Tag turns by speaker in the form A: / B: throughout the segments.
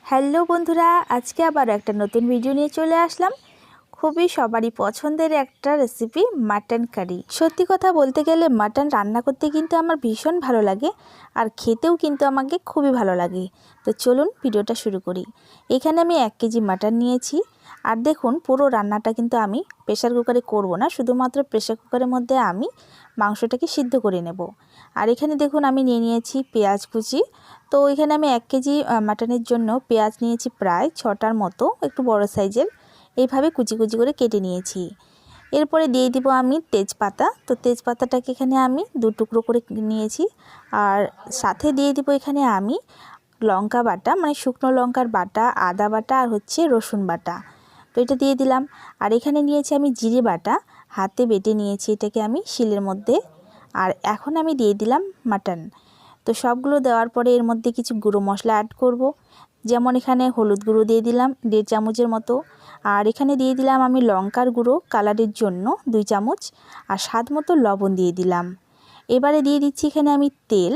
A: Hello বন্ধুরা, আজকে আবার একটা নতুন ভিডিও নিয়ে চলে আসলাম। খুবই সবারই পছন্দের একটা রেসিপি মাটন কারি। সত্যি কথা বলতে গেলে মাটন রান্না করতে কিন্তু আমার ভীষণ ভালো লাগে আর খেতেও কিন্তু আমাকে খুবই ভালো লাগে। তো চলুন ভিডিওটা শুরু করি। এখানে আমি 1 কেজি মাটন নিয়েছি। আর দেখুন পুরো রান্নাটা কিন্তু আমি প্রেসার কুকারে করব না, শুধুমাত্র প্রেসার কুকারের মধ্যে আমি মাংসটাকে সিদ্ধ করে নেব। আর এখানে দেখুন আমি নিয়ে নিয়েছি পেঁয়াজ কুচি। তো এখানে আমি 1 কেজি মাটনের জন্য পেঁয়াজ নিয়েছি প্রায় 6টার মতো, একটু বড় সাইজের। এইভাবে কুচি কুচি করে কেটে নিয়েছি। এরপরে দিয়ে দিব আমি তেজপাতা। তো তেজপাতাটাকে এখানে আমি 2 টুকরো করে নিয়েছি। আর সাথে দিয়ে দিব এখানে আমি লঙ্কা বাটা, মানে শুকনো লঙ্কার বাটা, আদা বাটা আর হচ্ছে রসুন বাটা। তো এটা দিয়ে দিলাম। আর এখানে নিয়েছি আমি জিরে বাটা, হাতে বেটে নিয়েছি এটাকে আমি শিলের মধ্যে। আর এখন আমি দিয়ে দিলাম মাটন। তো সবগুলো দেওয়ার পরে এর মধ্যে কিছু গুঁড়ো মশলা অ্যাড করব। যেমন এখানে হলুদ গুঁড়ো দিয়ে দিলাম 1.5 চামচের মতো। আর এখানে দিয়ে দিলাম আমি লঙ্কার গুঁড়ো কালারের জন্য 2 চামচ। আর স্বাদ মতো লবণ দিয়ে দিলাম। এবারে দিয়ে দিচ্ছি এখানে আমি তেল।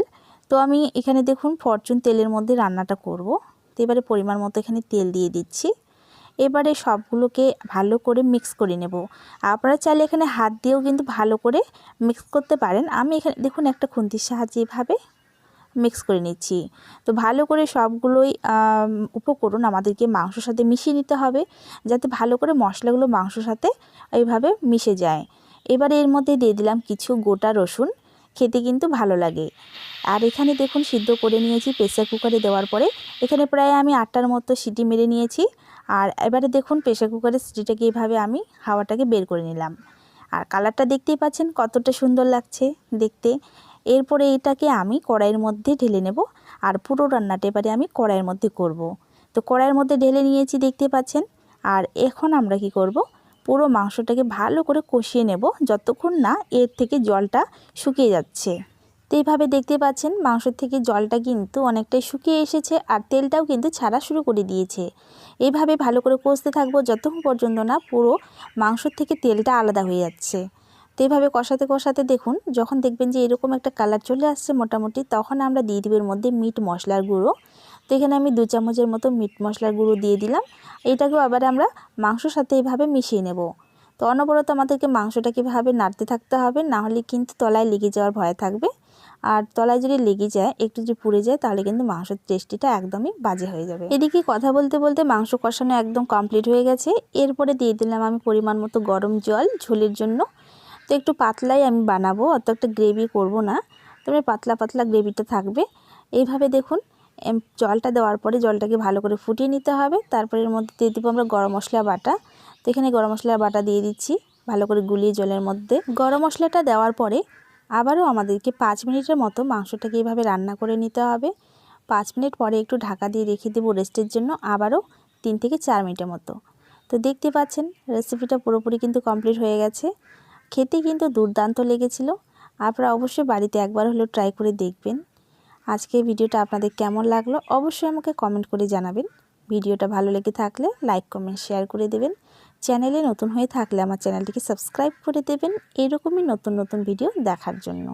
A: তো আমি এখানে দেখুন ফরচুন তেলের মধ্যে রান্নাটা করব। তো এবারে পরিমাণ মতো এখানে তেল দিয়ে দিচ্ছি। এবারে সবগুলোকে ভালো করে মিক্স করে নেব। আপনারা চাইলে এখানে হাত দিয়েও কিন্তু ভালো করে মিক্স করতে পারেন। আমি এখানে দেখুন একটা খুন্তির সাহায্যে এভাবে মিক্স করে নিচ্ছি। তো ভালো করে সবগুলোই উপকরণ আমাদেরকে মাংসর সাথে মিশিয়ে নিতে হবে, যাতে ভালো করে মশলাগুলো মাংসর সাথে এইভাবে মিশে যায়। এবারে এর মধ্যে দিয়ে দিলাম কিছু গোটা রসুন, খেতে কিন্তু ভালো লাগে। আর এখানে দেখুন সিদ্ধ করে নিয়েছি প্রেসার কুকারে দেওয়ার পরে। এখানে প্রায় আমি 8টার মতো সিটি মেরে নিয়েছি। আর এবারে দেখুন প্রেসার কুকারের সিটিটাকে এইভাবে আমি হাওয়াটাকে বের করে নিলাম। আর কালারটা দেখতেই পাচ্ছেন কতটা সুন্দর লাগছে দেখতে। এরপরে এটাকে আমি কড়াইয়ের মধ্যে ঢেলে নেব। আর পুরো রান্নাটা এবারে আমি কড়াইয়ের মধ্যে করব। তো কড়াইয়ের মধ্যে ঢেলে নিয়েছি দেখতে পাচ্ছেন। আর এখন আমরা কি করব, পুরো মাংসটাকে ভালো করে কষিয়ে নেব যতক্ষণ না এর থেকে জলটা শুকিয়ে যাচ্ছে। তো এইভাবে দেখতে পাচ্ছেন মাংস থেকে জলটা কিন্তু অনেকটাই শুকিয়ে এসেছে আর তেলটাও কিন্তু ছাড়া শুরু করে দিয়েছে। এইভাবে ভালো করে কষতে থাকবো যতক্ষণ পর্যন্ত না পুরো মাংসর থেকে তেলটা আলাদা হয়ে যাচ্ছে। তো এইভাবে কষাতে কষাতে দেখুন যখন দেখবেন যে এরকম একটা কালার চলে আসছে মোটামুটি, তখন আমরা দিয়ে দিব এর মধ্যে মিট মশলার গুঁড়ো। তো এখানে আমি 2 চামচের মতো মিট মশলার গুঁড়ো দিয়ে দিলাম। এটাকেও আবার আমরা মাংসর সাথে এইভাবে মিশিয়ে নেব। তো অনবরত আমাদেরকে মাংসটাকে এভাবে নাড়তে থাকতে হবে, না হলে কিন্তু তলায় লেগে যাওয়ার ভয় থাকবে। আর তলায় যদি লেগে যায়, একটু যদি পুড়ে যায়, তাহলে কিন্তু মাংসের টেস্টিটা একদমই বাজে হয়ে যাবে। এদিকে কথা বলতে বলতে মাংস কষানো একদম কমপ্লিট হয়ে গেছে। এরপরে দিয়ে দিলাম আমি পরিমাণ মতো গরম জল ঝোলের জন্য। তো একটু পাতলাই আমি বানাবো, অত একটা গ্রেভি করব না, তবে পাতলা পাতলা গ্রেভিটা থাকবে। এইভাবে দেখুন জলটা দেওয়ার পরে জলটাকে ভালো করে ফুটিয়ে নিতে হবে। তারপরে এর মধ্যে দিয়ে দেবো আমরা গরম মশলা বাটা। তো এখানে গরম মশলার বাটা দিয়ে দিচ্ছি ভালো করে গুলিয়ে জলের মধ্যে। গরম মশলাটা দেওয়ার পরে আবারও আমাদেরকে 5 মিনিটের মতো মাংসটাকে এইভাবে রান্না করে নিতে হবে। 5 মিনিট পরে একটু ঢাকা দিয়ে রেখে দেবো রেস্টের জন্য, আবারও 3 থেকে 4 মিনিটের মতো। তো দেখতে পাচ্ছেন রেসিপিটা পুরোপুরি কিন্তু কমপ্লিট হয়ে গেছে। খেতে কিন্তু দুর্দান্ত লেগেছিল। আপনারা অবশ্যই বাড়িতে একবার হলেও ট্রাই করে দেখবেন। আজকের ভিডিওটা আপনাদের কেমন লাগলো অবশ্যই আমাকে কমেন্ট করে জানাবেন। ভিডিওটা ভালো লেগে থাকলে লাইক কমেন্ট শেয়ার করে দেবেন। চ্যানেলে নতুন হয়ে থাকলে আমার চ্যানেলটিকে সাবস্ক্রাইব করে দেবেন এরকমই নতুন নতুন ভিডিও দেখার জন্য।